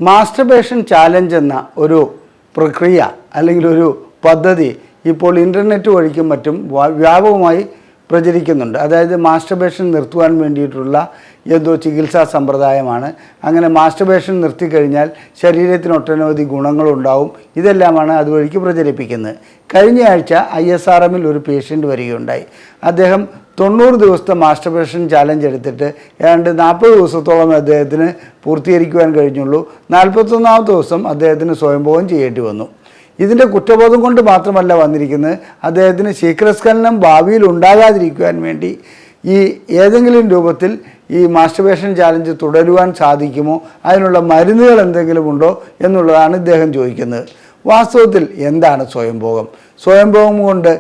Masturbation challenge എന്ന ഒരു പ്രക്രിയ അല്ലെങ്കിൽ ഒരു പദ്ധതി ഇപ്പോൾ ഇൻ്റർനെറ്റ് വഴിക്കും മറ്റും വ്യാപകമായി പ്രചരിക്കുന്നുണ്ട്. അതായത് മാസ്റ്റർബേഷൻ നിർത്തുവാൻ വേണ്ടിയിട്ടുള്ള എന്തോ ചികിത്സാ സമ്പ്രദായമാണ്. അങ്ങനെ മാസ്റ്റർബേഷൻ നിർത്തിക്കഴിഞ്ഞാൽ ശരീരത്തിന് ഒട്ടനവധി ഗുണങ്ങളുണ്ടാവും. ഇതെല്ലാമാണ് അതുവഴിക്ക് പ്രചരിപ്പിക്കുന്നത്. കഴിഞ്ഞ ആഴ്ച ISRMൽ ഒരു പേഷ്യൻ്റ് വരികയുണ്ടായി. അദ്ദേഹം 90 ദിവസത്തെ മാസ്റ്റർബേഷൻ ചാലഞ്ച് എടുത്തിട്ട് ഏതാണ്ട് 40 ദിവസത്തോളം അദ്ദേഹത്തിന് പൂർത്തീകരിക്കുവാൻ കഴിഞ്ഞുള്ളൂ. 41ാമത്തെ ദിവസം അദ്ദേഹത്തിന് സ്വയംഭോഗം ചെയ്യേണ്ടി വന്നു. ഇതിൻ്റെ കുറ്റബോധം കൊണ്ട് മാത്രമല്ല വന്നിരിക്കുന്നത്, അദ്ദേഹത്തിന് ശീഘ്രസ്ഖലനം ഭാവിയിൽ ഉണ്ടാകാതിരിക്കുവാൻ വേണ്ടി ഈ ഏതെങ്കിലും രൂപത്തിൽ ഈ മാസ്റ്റർബേഷൻ ചാലഞ്ച് തുടരുവാൻ സാധിക്കുമോ, അതിനുള്ള മരുന്നുകൾ എന്തെങ്കിലും ഉണ്ടോ എന്നുള്ളതാണ് ഇദ്ദേഹം ചോദിക്കുന്നത്. വാസ്തവത്തിൽ എന്താണ് സ്വയംഭോഗം? സ്വയംഭോഗം കൊണ്ട്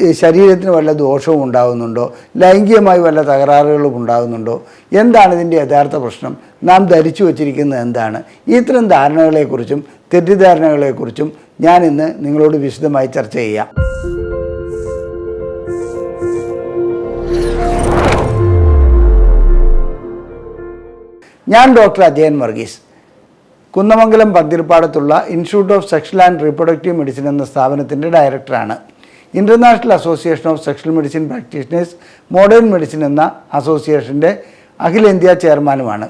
ഈ ശരീരത്തിന് വല്ല ദോഷവും ഉണ്ടാകുന്നുണ്ടോ? ലൈംഗികമായി വല്ല തകരാറുകളും ഉണ്ടാകുന്നുണ്ടോ? എന്താണ് ഇതിൻ്റെ യഥാർത്ഥ പ്രശ്നം? നാം ധരിച്ചു വച്ചിരിക്കുന്നത് എന്താണ്? ഇത്തരം ധാരണകളെക്കുറിച്ചും തെറ്റിദ്ധാരണകളെക്കുറിച്ചും ഞാൻ ഇന്ന് നിങ്ങളോട് വിശദമായി ചർച്ച ചെയ്യാം. ഞാൻ ഡോക്ടർ അജയൻ വർഗീസ്, കുന്നമംഗലം പന്തിരിപ്പാടത്തുള്ള institute of sexual and reproductive medicine എന്ന സ്ഥാപനത്തിൻ്റെ ഡയറക്ടറാണ്. International association of sexual medicine practitioners modern medicine എന്ന അസോസിയേഷൻ്റെ അഖിലേന്ത്യാ ചെയർമാനുമാണ്.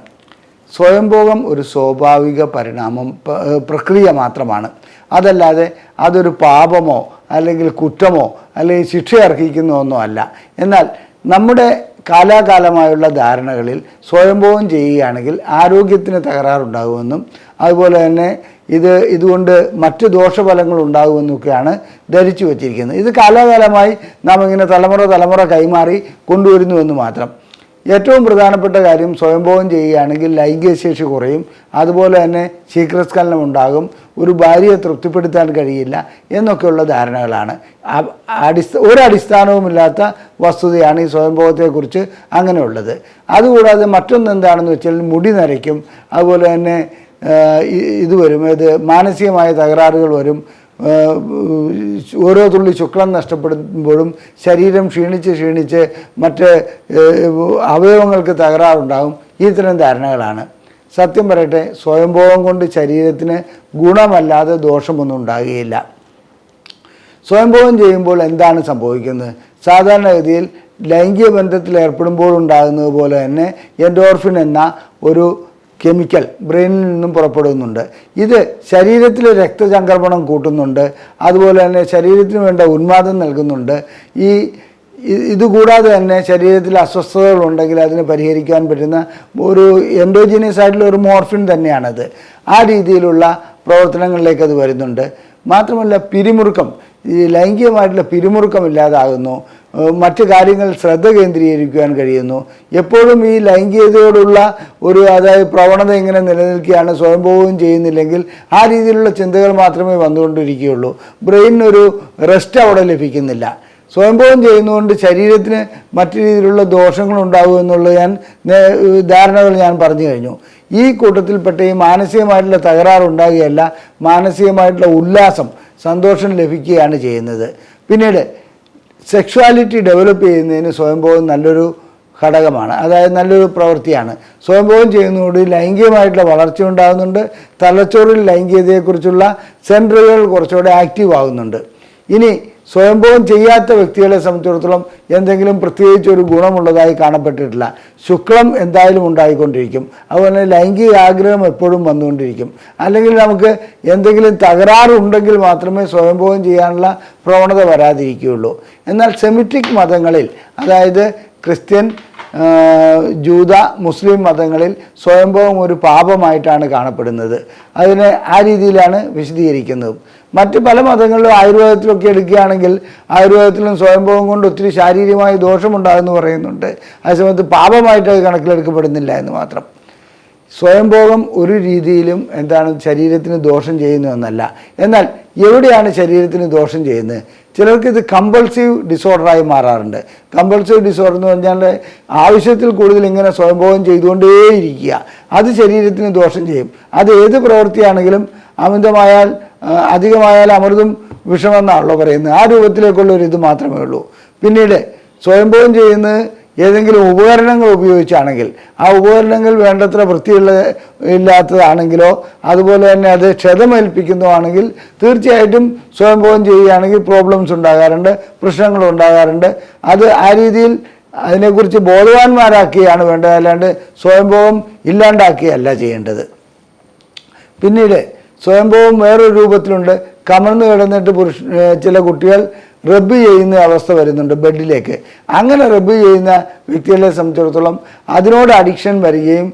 സ്വയംഭോഗം ഒരു സ്വാഭാവിക പ്രക്രിയ മാത്രമാണ്. അതല്ലാതെ അതൊരു പാപമോ അല്ലെങ്കിൽ കുറ്റമോ അല്ലെങ്കിൽ ശിക്ഷ അർഹിക്കുന്ന ഒന്നോ അല്ല. എന്നാൽ നമ്മുടെ കാലാകാലമായുള്ള ധാരണകളിൽ സ്വയംഭോഗം ചെയ്യുകയാണെങ്കിൽ ആരോഗ്യത്തിന് തകരാറുണ്ടാകുമെന്നും അതുപോലെ തന്നെ ഇതുകൊണ്ട് മറ്റ് ദോഷഫലങ്ങൾ ഉണ്ടാകുമെന്നൊക്കെയാണ് ധരിച്ചു വച്ചിരിക്കുന്നത്. ഇത് കാലാകാലമായി നാം ഇങ്ങനെ തലമുറ കൈമാറി കൊണ്ടുവരുന്നുവെന്ന് മാത്രം. ഏറ്റവും പ്രധാനപ്പെട്ട കാര്യം, സ്വയംഭോഗം ചെയ്യുകയാണെങ്കിൽ ലൈംഗിക ശേഷി കുറയും, അതുപോലെ തന്നെ ശീഘ്രസ്ഖലനം ഉണ്ടാകും, ഒരു ഭാര്യയെ തൃപ്തിപ്പെടുത്താൻ കഴിയില്ല എന്നൊക്കെയുള്ള ധാരണകളാണ്. ഒരടിസ്ഥാനവുമില്ലാത്ത വസ്തുതയാണ് ഈ സ്വയംഭോഗത്തെക്കുറിച്ച് അങ്ങനെയുള്ളത്. അതുകൂടാതെ മറ്റൊന്നെന്താണെന്ന് വെച്ചാൽ മുടി നരയ്ക്കും, അതുപോലെ തന്നെ ഇത് വരും, മാനസികമായ തകരാറുകൾ വരും. ഓരോ തുള്ളി ശുക്ലം നഷ്ടപ്പെടുമ്പോഴും ശരീരം ക്ഷീണിച്ച് മറ്റ് അവയവങ്ങൾക്ക് തകരാറുണ്ടാകും. ഇത്തരം ധാരണകളാണ്. സത്യം പറയട്ടെ, സ്വയംഭോഗം കൊണ്ട് ശരീരത്തിന് ഗുണമല്ലാതെ ദോഷമൊന്നും ഉണ്ടാകുകയില്ല. സ്വയംഭോഗം ചെയ്യുമ്പോൾ എന്താണ് സംഭവിക്കുന്നത്? സാധാരണഗതിയിൽ ലൈംഗിക ബന്ധത്തിൽ ഏർപ്പെടുമ്പോഴുണ്ടാകുന്നത് പോലെ തന്നെ എൻഡോർഫിൻ എന്ന ഒരു കെമിക്കൽ ബ്രെയിനിൽ നിന്നും പുറപ്പെടുന്നുണ്ട്. ഇത് ശരീരത്തിലെ രക്തചംക്രമണം കൂട്ടുന്നുണ്ട്, അതുപോലെ തന്നെ ശരീരത്തിന് വേണ്ട ഉന്മാദം നൽകുന്നുണ്ട്. ഇതുകൂടാതെ തന്നെ ശരീരത്തിൽ അസ്വസ്ഥതകളുണ്ടെങ്കിൽ അതിന് പരിഹരിക്കാൻ പറ്റുന്ന ഒരു എൻഡോജീനിയസ് ആയിട്ടുള്ള ഒരു മോർഫിൻ തന്നെയാണത്. ആ രീതിയിലുള്ള പ്രവർത്തനങ്ങളിലേക്ക് അത് വരുന്നുണ്ട്. മാത്രമല്ല പിരിമുറുക്കം, ഈ ലൈംഗികമായിട്ടുള്ള പിരിമുറുക്കം ഇല്ലാതാകുന്നു, മറ്റ് കാര്യങ്ങൾ ശ്രദ്ധ കേന്ദ്രീകരിക്കുവാൻ കഴിയുന്നു. എപ്പോഴും ഈ ലൈംഗികതയോടുള്ള അതായത് പ്രവണത ഇങ്ങനെ നിലനിൽക്കുകയാണ്. സ്വയംഭോഗം ചെയ്യുന്നില്ലെങ്കിൽ ആ രീതിയിലുള്ള ചിന്തകൾ മാത്രമേ വന്നുകൊണ്ടിരിക്കുകയുള്ളൂ. ബ്രെയിനൊരു റെസ്റ്റ് അവിടെ ലഭിക്കുന്നില്ല. സ്വയംഭോഗം ചെയ്യുന്നതുകൊണ്ട് ശരീരത്തിന് മറ്റു രീതിയിലുള്ള ദോഷങ്ങളുണ്ടാകും എന്നുള്ള ധാരണകൾ ഞാൻ പറഞ്ഞു കഴിഞ്ഞു. ഈ കൂട്ടത്തിൽപ്പെട്ട ഈ മാനസികമായിട്ടുള്ള തകരാറുണ്ടാകുകയല്ല, മാനസികമായിട്ടുള്ള ഉല്ലാസം, സന്തോഷം ലഭിക്കുകയാണ് ചെയ്യുന്നത്. പിന്നീട് സെക്ഷുവാലിറ്റി ഡെവലപ്പ് ചെയ്യുന്നതിന് സ്വയംഭോഗം നല്ലൊരു ഘടകമാണ്, അതായത് നല്ലൊരു പ്രവൃത്തിയാണ്. സ്വയംഭോഗം ചെയ്യുന്നതോടെ ലൈംഗികമായിട്ടുള്ള വളർച്ച ഉണ്ടാകുന്നുണ്ട്. തലച്ചോറിൽ ലൈംഗികതയെക്കുറിച്ചുള്ള സെൻറ്ററുകൾ കുറച്ചുകൂടെ ആക്റ്റീവ് ആകുന്നുണ്ട്. ഇനി സ്വയംഭോഗം ചെയ്യാത്ത വ്യക്തികളെ സംബന്ധിച്ചിടത്തോളം എന്തെങ്കിലും പ്രത്യേകിച്ച് ഒരു ഗുണമുള്ളതായി കാണപ്പെട്ടിട്ടില്ല. ശുക്ലം എന്തായാലും ഉണ്ടായിക്കൊണ്ടിരിക്കും, അതുപോലെ ലൈംഗിക ആഗ്രഹം എപ്പോഴും വന്നുകൊണ്ടിരിക്കും. അല്ലെങ്കിൽ നമുക്ക് എന്തെങ്കിലും തകരാറുണ്ടെങ്കിൽ മാത്രമേ സ്വയംഭോഗം ചെയ്യാനുള്ള പ്രവണത വരാതിരിക്കുകയുള്ളൂ. എന്നാൽ സെമിറ്റിക് മതങ്ങളിൽ, അതായത് ക്രിസ്ത്യൻ, ജൂത, മുസ്ലിം മതങ്ങളിൽ സ്വയംഭോഗം ഒരു പാപമായിട്ടാണ് കാണപ്പെടുന്നത്. അതിനെ ആ രീതിയിലാണ് വിശദീകരിക്കുന്നത്. മറ്റ് പല മതങ്ങളിലും ആയുർവേദത്തിലൊക്കെ എടുക്കുകയാണെങ്കിൽ ആയുർവേദത്തിലും സ്വയംഭോഗം കൊണ്ട് ഒത്തിരി ശാരീരികമായ ദോഷമുണ്ടാകുമെന്ന് പറയുന്നുണ്ട്. അതേസമയത്ത് പാപമായിട്ട് അത് കണക്കിലെടുക്കപ്പെടുന്നില്ല എന്ന് മാത്രം. സ്വയംഭോഗം ഒരു രീതിയിലും ശരീരത്തിന് ദോഷം ചെയ്യുന്നു എന്നല്ല. എന്നാൽ എവിടെയാണ് ശരീരത്തിന് ദോഷം ചെയ്യുന്നത്? ചിലർക്ക് ഇത് കമ്പൾസീവ് ഡിസോർഡറായി മാറാറുണ്ട്. കമ്പൾസീവ് ഡിസോർഡർ എന്ന് പറഞ്ഞാൽ ആവശ്യത്തിൽ കൂടുതൽ ഇങ്ങനെ സ്വയംഭോഗം ചെയ്തുകൊണ്ടേയിരിക്കുക, അത് ശരീരത്തിന് ദോഷം ചെയ്യും. അത് ഏത് പ്രവൃത്തിയാണെങ്കിലും അധികമായാൽ അമൃതും വിഷമെന്നാണല്ലോ പറയുന്നത്. ആ രൂപത്തിലേക്കുള്ള ഒരു ഇത് മാത്രമേ ഉള്ളൂ. പിന്നീട് സ്വയംഭോഗം ചെയ്യുന്നത് ഏതെങ്കിലും ഉപകരണങ്ങൾ ഉപയോഗിച്ചാണെങ്കിൽ ആ ഉപകരണങ്ങൾ വേണ്ടത്ര ഇല്ലാത്തതാണെങ്കിലോ അതുപോലെ തന്നെ അത് ക്ഷതമേൽപ്പിക്കുന്നതാണെങ്കിൽ തീർച്ചയായിട്ടും സ്വയംഭോഗം ചെയ്യുകയാണെങ്കിൽ പ്രോബ്ലംസ് ഉണ്ടാകാറുണ്ട്, പ്രശ്നങ്ങൾ ഉണ്ടാകാറുണ്ട്. അത് ആ രീതിയിൽ അതിനെക്കുറിച്ച് ബോധവാന്മാരാക്കുകയാണ് വേണ്ടത്, അല്ലാണ്ട് സ്വയംഭോഗം ഇല്ലാണ്ടാക്കുകയല്ല ചെയ്യേണ്ടത്. പിന്നീട് സ്വയംഭോഗം വേറൊരു രൂപത്തിലുണ്ട്. കമഴ്ന്ന് കിടന്നിട്ട് ചില കുട്ടികൾ റബ്ബ് ചെയ്യുന്ന അവസ്ഥ വരുന്നുണ്ട് ബെഡിലേക്ക്. അങ്ങനെ റബ്ബ് ചെയ്യുന്ന വ്യക്തികളെ സംബന്ധിച്ചിടത്തോളം അതിനോട് അഡിക്ഷൻ വരികയും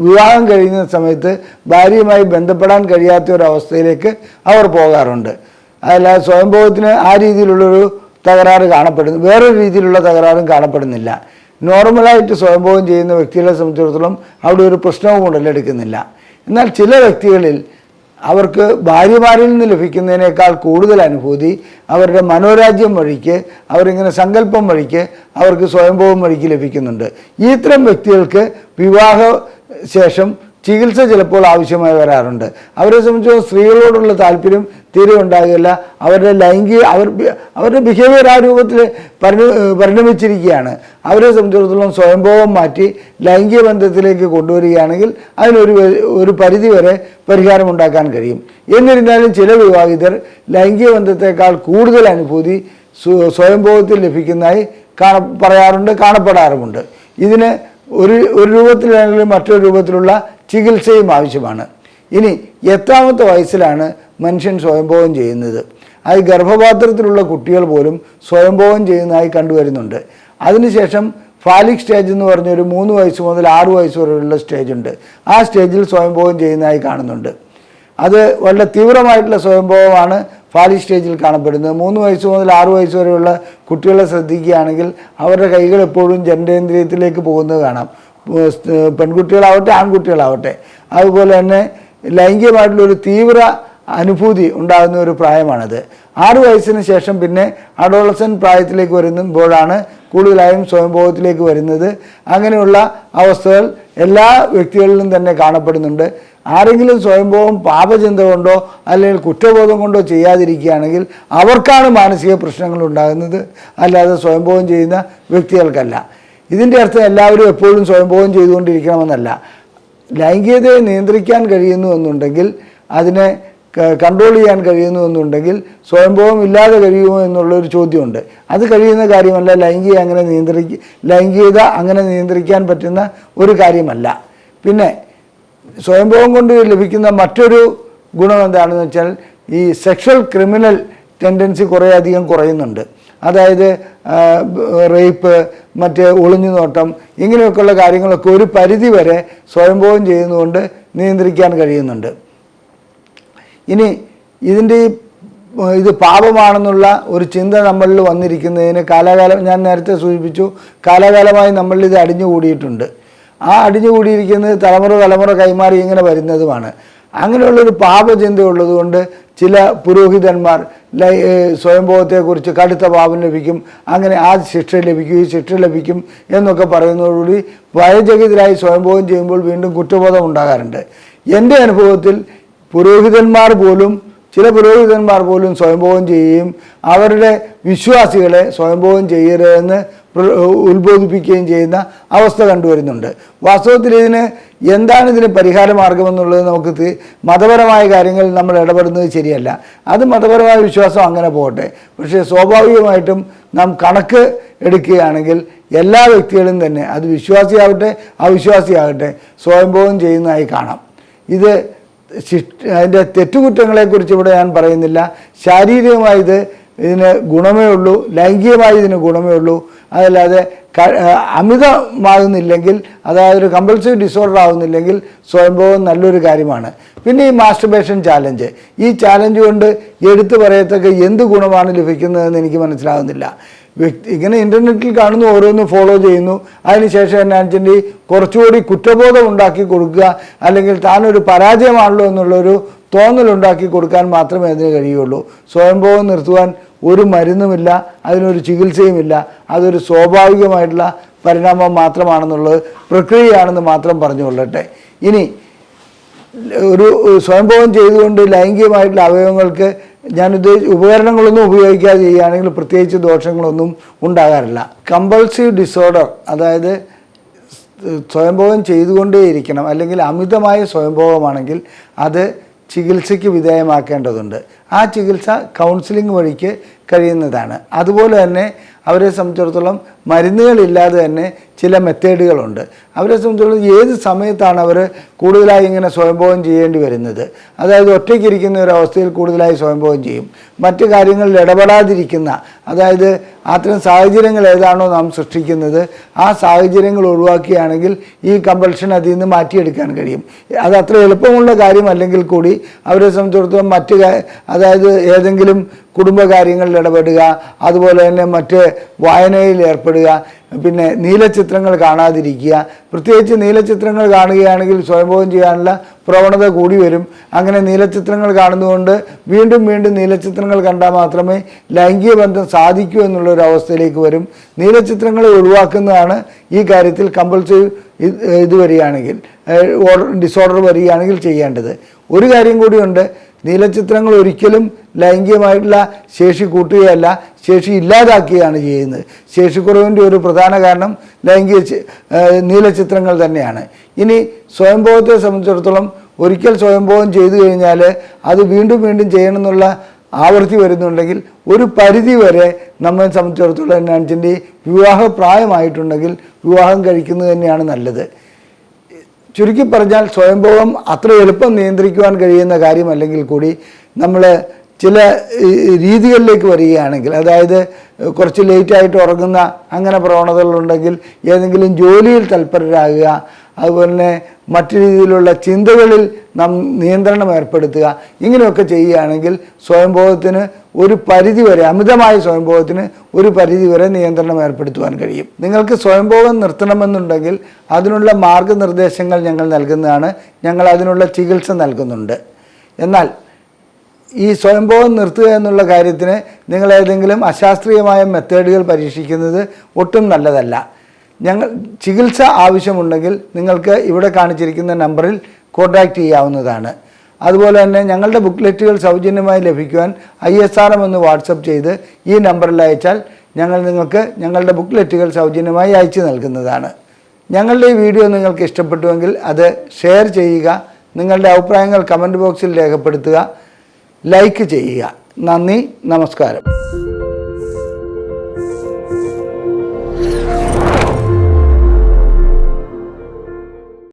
വിവാഹം കഴിയുന്ന സമയത്ത് ഭാര്യയുമായി ബന്ധപ്പെടാൻ കഴിയാത്ത ഒരു അവസ്ഥയിലേക്ക് അവർ പോകാറുണ്ട്. അതല്ലാതെ സ്വയംഭോഗത്തിന് ആ രീതിയിലുള്ളൊരു തകരാറ് കാണപ്പെടുന്നു, വേറൊരു രീതിയിലുള്ള തകരാറും കാണപ്പെടുന്നില്ല. നോർമലായിട്ട് സ്വയംഭോഗം ചെയ്യുന്ന വ്യക്തികളെ സംബന്ധിച്ചിടത്തോളം അവിടെ ഒരു പ്രശ്നവും ഉടലെടുക്കുന്നില്ല. എന്നാൽ ചില വ്യക്തികളിൽ അവർക്ക് ഭാര്യമാരിൽ നിന്ന് ലഭിക്കുന്നതിനേക്കാൾ കൂടുതൽ അനുഭൂതി അവരുടെ മനോരാജ്യം വഴിക്ക്, അവരിങ്ങനെ സങ്കല്പം വഴിക്ക്, അവർക്ക് സ്വയംഭോഗം വഴിക്ക് ലഭിക്കുന്നുണ്ട്. ഇത്തരം വ്യക്തികൾക്ക് വിവാഹ ശേഷം ചികിത്സ ചിലപ്പോൾ ആവശ്യമായി വരാറുണ്ട്. അവരെ സംബന്ധിച്ച് സ്ത്രീകളോടുള്ള താല്പര്യം തീരെ ഉണ്ടാകില്ല. അവരുടെ ബിഹേവിയർ ആ രൂപത്തിൽ പരിണമിച്ചിരിക്കുകയാണ്. അവരെ സംബന്ധിച്ചിടത്തോളം സ്വയംഭോഗം മാറ്റി ലൈംഗിക ബന്ധത്തിലേക്ക് കൊണ്ടുവരികയാണെങ്കിൽ അതിനൊരു പരിധി വരെ പരിഹാരമുണ്ടാക്കാൻ കഴിയും. എന്നിരുന്നാലും ചില വിവാഹിതർ ലൈംഗിക ബന്ധത്തെക്കാൾ കൂടുതൽ അനുഭൂതി സ്വയംഭോഗത്തിൽ ലഭിക്കുന്നതായി കാണപ്പെടാറുമുണ്ട്. ഇതിന് ഒരു രൂപത്തിലാണെങ്കിലും മറ്റൊരു രൂപത്തിലുള്ള ചികിത്സയും ആവശ്യമാണ്. ഇനി എത്രാമത്തെ വയസ്സിലാണ് മനുഷ്യൻ സ്വയംഭോഗം ചെയ്യുന്നത്? അത് ഗർഭപാത്രത്തിലുള്ള കുട്ടികൾ പോലും സ്വയംഭോഗം ചെയ്യുന്നതായി കണ്ടുവരുന്നുണ്ട്. അതിനുശേഷം ഫാലിക് സ്റ്റേജ് എന്ന് പറഞ്ഞൊരു 3 വയസ്സ് മുതൽ 6 വയസ്സ് വരെയുള്ള സ്റ്റേജുണ്ട്. ആ സ്റ്റേജിൽ സ്വയംഭോഗം ചെയ്യുന്നതായി കാണുന്നുണ്ട്. അത് വളരെ തീവ്രമായിട്ടുള്ള സ്വയംഭോഗമാണ് ഫാലിക് സ്റ്റേജിൽ കാണപ്പെടുന്നത്. 3 വയസ്സ് മുതൽ 6 വയസ്സ് വരെയുള്ള കുട്ടികളെ ശ്രദ്ധിക്കുകയാണെങ്കിൽ അവരുടെ കൈകൾ എപ്പോഴും ജനനേന്ദ്രിയത്തിലേക്ക് പോകുന്നത് കാണാം. പെൺകുട്ടികളാവട്ടെ ആൺകുട്ടികളാവട്ടെ. അതുപോലെ തന്നെ ലൈംഗികമായിട്ടുള്ളൊരു തീവ്ര അനുഭൂതി ഉണ്ടാകുന്ന ഒരു പ്രായമാണത്. 6 വയസ്സിന് ശേഷം പിന്നെ അഡോളസെൻ്റ് പ്രായത്തിലേക്ക് വരുമ്പോഴാണ് കൂടുതലായും സ്വയംഭോഗത്തിലേക്ക് വരുന്നത്. അങ്ങനെയുള്ള അവസ്ഥകൾ എല്ലാ വ്യക്തികളിലും തന്നെ കാണപ്പെടുന്നുണ്ട്. ആരെങ്കിലും സ്വയംഭോഗം പാപചിന്ത കൊണ്ടോ അല്ലെങ്കിൽ കുറ്റബോധം കൊണ്ടോ ചെയ്യാതിരിക്കുകയാണെങ്കിൽ അവർക്കാണ് മാനസിക പ്രശ്നങ്ങൾ ഉണ്ടാകുന്നത്, അല്ലാതെ സ്വയംഭോഗം ചെയ്യുന്ന വ്യക്തികൾക്കല്ല. ഇതിൻ്റെ അർത്ഥം എല്ലാവരും എപ്പോഴും സ്വയംഭോഗം ചെയ്തുകൊണ്ടിരിക്കണമെന്നല്ല. ലൈംഗികതയെ നിയന്ത്രിക്കാൻ കഴിയുന്നു എന്നുണ്ടെങ്കിൽ, അതിനെ കൺട്രോൾ ചെയ്യാൻ കഴിയുന്നു എന്നുണ്ടെങ്കിൽ സ്വയംഭോഗം ഇല്ലാതെ കഴിയുമോ എന്നുള്ളൊരു ചോദ്യമുണ്ട്. അത് കഴിയുന്ന കാര്യമല്ല. ലൈംഗികത അങ്ങനെ നിയന്ത്രിക്കാൻ പറ്റുന്ന ഒരു കാര്യമല്ല. പിന്നെ സ്വയംഭോഗം കൊണ്ട് ലഭിക്കുന്ന മറ്റൊരു ഗുണം എന്താണെന്ന് വെച്ചാൽ ഈ സെക്ഷൽ ക്രിമിനൽ ടെൻഡൻസി കുറേയധികം കുറയുന്നുണ്ട്. അതായത് റേപ്പ്, മറ്റ് ഒളിഞ്ഞു നോട്ടം, ഇങ്ങനെയൊക്കെയുള്ള കാര്യങ്ങളൊക്കെ ഒരു പരിധി വരെ സ്വയംഭോഗം ചെയ്യുന്നതുകൊണ്ട് നിയന്ത്രിക്കാൻ കഴിയുന്നുണ്ട്. ഇനി ഇത് പാപമാണെന്നുള്ള ഒരു ചിന്ത നമ്മളിൽ വന്നിരിക്കുന്നതിന് ഞാൻ നേരത്തെ സൂചിപ്പിച്ചു, കാലാകാലമായി നമ്മളിൽ ഇത് അടിഞ്ഞുകൂടിയിട്ടുണ്ട്. ആ അടിഞ്ഞുകൂടിയിരിക്കുന്നത് തലമുറ കൈമാറി ഇങ്ങനെ വരുന്നതുമാണ്. അങ്ങനെയുള്ളൊരു പാപചിന്ത ഉള്ളതുകൊണ്ട് ചില പുരോഹിതന്മാർ സ്വയംഭോഗത്തെക്കുറിച്ച് കടുത്ത പാപം ലഭിക്കും, അങ്ങനെ ആ ശിക്ഷ ലഭിക്കും, ഈ ശിക്ഷ ലഭിക്കും എന്നൊക്കെ പറയുന്നതോടുകൂടി ഭയചകിതരായി സ്വയംഭോഗം ചെയ്യുമ്പോൾ വീണ്ടും കുറ്റബോധം ഉണ്ടാകാറുണ്ട്. എൻ്റെ അനുഭവത്തിൽ ചില പുരോഹിതന്മാർ പോലും സ്വയംഭോഗം ചെയ്യുകയും അവരുടെ വിശ്വാസികളെ സ്വയംഭോഗം ചെയ്യരുതെന്ന് ഉത്ബോധിപ്പിക്കുകയും ചെയ്യുന്ന അവസ്ഥ കണ്ടുവരുന്നുണ്ട്. വാസ്തവത്തിൽ എന്താണ് ഇതിന് പരിഹാര മാർഗമെന്നുള്ളത് നമുക്ക് മതപരമായ കാര്യങ്ങളിൽ നമ്മൾ ഇടപെടുന്നത് ശരിയല്ല. അത് മതപരമായ വിശ്വാസം അങ്ങനെ പോകട്ടെ. പക്ഷേ സ്വാഭാവികമായിട്ടും നാം കണക്ക് എടുക്കുകയാണെങ്കിൽ എല്ലാ വ്യക്തികളും തന്നെ, അത് വിശ്വാസിയാവട്ടെ അവിശ്വാസിയാകട്ടെ, സ്വയംഭോഗം ചെയ്യുന്നതായി കാണാം. അതിൻ്റെ തെറ്റുകുറ്റങ്ങളെക്കുറിച്ച് ഇവിടെ ഞാൻ പറയുന്നില്ല. ശാരീരികമായി ഇതിന് ഗുണമേ ഉള്ളൂ, ലൈംഗികമായി ഇതിന് ഗുണമേ ഉള്ളൂ. അതല്ലാതെ അമിതമാകുന്നില്ലെങ്കിൽ, അതായത് ഒരു കമ്പൾസറി ഡിസോർഡർ ആകുന്നില്ലെങ്കിൽ സ്വയംഭോഗം നല്ലൊരു കാര്യമാണ്. പിന്നെ ഈ മാസ്റ്റർബേഷൻ ചാലഞ്ച്, ഈ ചാലഞ്ച് കൊണ്ട് എടുത്തു പറയത്തക്ക എന്ത് ഗുണമാണ് ലഭിക്കുന്നതെന്ന് എനിക്ക് മനസ്സിലാകുന്നില്ല. ഇങ്ങനെ ഇൻ്റർനെറ്റിൽ കാണുന്നു, ഓരോന്നും ഫോളോ ചെയ്യുന്നു, അതിനുശേഷം എന്നാ കുറച്ചുകൂടി കുറ്റബോധം ഉണ്ടാക്കി കൊടുക്കുക, അല്ലെങ്കിൽ താനൊരു പരാജയമാണല്ലോ എന്നുള്ളൊരു തോന്നലുണ്ടാക്കി കൊടുക്കാൻ മാത്രമേ അതിന് കഴിയുള്ളൂ. സ്വയംഭോഗം നിർത്തുവാൻ ഒരു മരുന്നുമില്ല, അതിനൊരു ചികിത്സയുമില്ല. അതൊരു സ്വാഭാവികമായിട്ടുള്ള പരിണാമം മാത്രമാണെന്നുള്ളത്, പ്രക്രിയയാണെന്ന് മാത്രം പറഞ്ഞുകൊള്ളട്ടെ. ഇനി ഒരു സ്വയംഭോഗം ചെയ്തുകൊണ്ട് ലൈംഗികമായിട്ടുള്ള അവയവങ്ങൾക്ക് ഉപകരണങ്ങളൊന്നും ഉപയോഗിക്കാതെ ചെയ്യുകയാണെങ്കിൽ പ്രത്യേകിച്ച് ദോഷങ്ങളൊന്നും ഉണ്ടാകാറില്ല. കമ്പൾസീവ് ഡിസോർഡർ, അതായത് സ്വയംഭോഗം ചെയ്തുകൊണ്ടേയിരിക്കണം അല്ലെങ്കിൽ അമിതമായ സ്വയംഭോഗമാണെങ്കിൽ അത് ചികിത്സയ്ക്ക് വിധേയമാക്കേണ്ടതുണ്ട്. ആ ചികിത്സ കൗൺസിലിംഗ് വഴിക്ക് കഴിയുന്നതാണ്. അതുപോലെ തന്നെ അവരെ സംബന്ധിച്ചിടത്തോളം മരുന്നുകളില്ലാതെ തന്നെ ചില മെത്തേഡുകളുണ്ട്. അവരെ സംബന്ധിച്ചിടത്തോളം ഏത് സമയത്താണ് അവർ കൂടുതലായി ഇങ്ങനെ സ്വയംഭോഗം ചെയ്യേണ്ടി വരുന്നത്, അതായത് ഒറ്റയ്ക്കിരിക്കുന്ന ഒരവസ്ഥയിൽ കൂടുതലായി സ്വയംഭോഗം ചെയ്യും. മറ്റു കാര്യങ്ങളിൽ ഇടപെടാതിരിക്കുന്ന, അതായത് അത്തരം സാഹചര്യങ്ങൾ ഏതാണോ നാം സൃഷ്ടിക്കുന്നത് ആ സാഹചര്യങ്ങൾ ഒഴിവാക്കുകയാണെങ്കിൽ ഈ കമ്പൾഷൻ അതിൽ നിന്ന് മാറ്റിയെടുക്കാൻ കഴിയും. അത് അത്ര എളുപ്പമുള്ള കാര്യമല്ലെങ്കിൽ കൂടി അവരെ സംബന്ധിച്ചിടത്തോളം അതായത് ഏതെങ്കിലും കുടുംബകാര്യങ്ങളിൽ ഇടപെടുക, അതുപോലെ തന്നെ മറ്റ് വായനയിൽ ഏർപ്പെടുക, പിന്നെ നീലച്ചിത്രങ്ങൾ കാണാതിരിക്കുക. പ്രത്യേകിച്ച് നീലച്ചിത്രങ്ങൾ കാണുകയാണെങ്കിൽ സ്വയംഭോഗം ചെയ്യാനുള്ള പ്രവണത കൂടി വരും. അങ്ങനെ നീലച്ചിത്രങ്ങൾ കാണുന്നതുകൊണ്ട് വീണ്ടും വീണ്ടും നീലച്ചിത്രങ്ങൾ കണ്ടാൽ മാത്രമേ ലൈംഗിക ബന്ധം സാധിക്കൂ എന്നുള്ളൊരവസ്ഥയിലേക്ക് വരും. നീലച്ചിത്രങ്ങളെ ഒഴിവാക്കുന്നതാണ് ഈ കാര്യത്തിൽ കമ്പൾസീവ് ഇത് വരികയാണെങ്കിൽ, ഡിസോർഡർ വരികയാണെങ്കിൽ ചെയ്യേണ്ടത്. ഒരു കാര്യം കൂടിയുണ്ട്, നീലച്ചിത്രങ്ങൾ ഒരിക്കലും ലൈംഗികമായിട്ടുള്ള ശേഷി കൂട്ടുകയല്ല, ശേഷി ഇല്ലാതാക്കുകയാണ് ചെയ്യുന്നത്. ശേഷിക്കുറവിൻ്റെ ഒരു പ്രധാന കാരണം നീലച്ചിത്രങ്ങൾ തന്നെയാണ്. ഇനി സ്വയംഭോഗത്തെ സംബന്ധിച്ചിടത്തോളം ഒരിക്കൽ സ്വയംഭോഗം ചെയ്തു കഴിഞ്ഞാൽ അത് വീണ്ടും വീണ്ടും ചെയ്യണമെന്നുള്ള ആവർത്തി വരുന്നുണ്ടെങ്കിൽ ഒരു പരിധി വരെ നമ്മെ സംബന്ധിച്ചിടത്തോളം എന്നാണെന്നുവെച്ചിട്ടുണ്ടെങ്കിൽ വിവാഹപ്രായമായിട്ടുണ്ടെങ്കിൽ വിവാഹം കഴിക്കുന്നത് തന്നെയാണ് നല്ലത്. ചുരുക്കി പറഞ്ഞാൽ സ്വയംഭോഗം അത്ര എളുപ്പം നിയന്ത്രിക്കുവാൻ കഴിയുന്ന കാര്യമല്ലെങ്കിൽ കൂടി നമ്മൾ ചില രീതികളിലേക്ക് വരികയാണെങ്കിൽ, അതായത് കുറച്ച് ലേറ്റായിട്ട് ഉറങ്ങുന്ന അങ്ങനെ പ്രവണതകളുണ്ടെങ്കിൽ ഏതെങ്കിലും ജോലിയിൽ തൽപരരാകുക, അതുപോലെ തന്നെ മറ്റു രീതിയിലുള്ള ചിന്തകളിൽ നാം നിയന്ത്രണം ഏർപ്പെടുത്തുക, ഇങ്ങനെയൊക്കെ ചെയ്യുകയാണെങ്കിൽ സ്വയംഭോഗത്തിന് ഒരു പരിധിവരെ, അമിതമായ സ്വയംഭോഗത്തിന് ഒരു പരിധിവരെ നിയന്ത്രണം ഏർപ്പെടുത്തുവാൻ കഴിയും. നിങ്ങൾക്ക് സ്വയംഭോഗം നിർത്തണമെന്നുണ്ടെങ്കിൽ അതിനുള്ള മാർഗനിർദ്ദേശങ്ങൾ ഞങ്ങൾ നൽകുന്നതാണ്. ഞങ്ങൾ അതിനുള്ള ചികിത്സ നൽകുന്നുണ്ട്. എന്നാൽ ഈ സ്വയംഭോഗം നിർത്തുക എന്നുള്ള കാര്യത്തിന് നിങ്ങൾ ഏതെങ്കിലും അശാസ്ത്രീയമായ മെത്തേഡുകൾ പരീക്ഷിക്കുന്നത് ഒട്ടും നല്ലതല്ല. ചികിത്സ ആവശ്യമുണ്ടെങ്കിൽ നിങ്ങൾക്ക് ഇവിടെ കാണിച്ചിരിക്കുന്ന നമ്പറിൽ കോൺടാക്റ്റ് ചെയ്യാവുന്നതാണ്. അതുപോലെ തന്നെ ഞങ്ങളുടെ ബുക്ക്ലെറ്റുകൾ സൗജന്യമായി ലഭിക്കുവാൻ ISRM എന്ന് വാട്സപ്പ് ചെയ്ത് ഈ നമ്പറിൽ അയച്ചാൽ ഞങ്ങൾ നിങ്ങൾക്ക് ഞങ്ങളുടെ ബുക്ക്ലെറ്റുകൾ സൗജന്യമായി അയച്ചു നൽകുന്നതാണ്. ഞങ്ങളുടെ ഈ വീഡിയോ നിങ്ങൾക്ക് ഇഷ്ടപ്പെട്ടുവെങ്കിൽ അത് ഷെയർ ചെയ്യുക, നിങ്ങളുടെ അഭിപ്രായങ്ങൾ കമൻറ്റ് ബോക്സിൽ രേഖപ്പെടുത്തുക, ലൈക്ക് ചെയ്യുക. നന്ദി, നമസ്കാരം.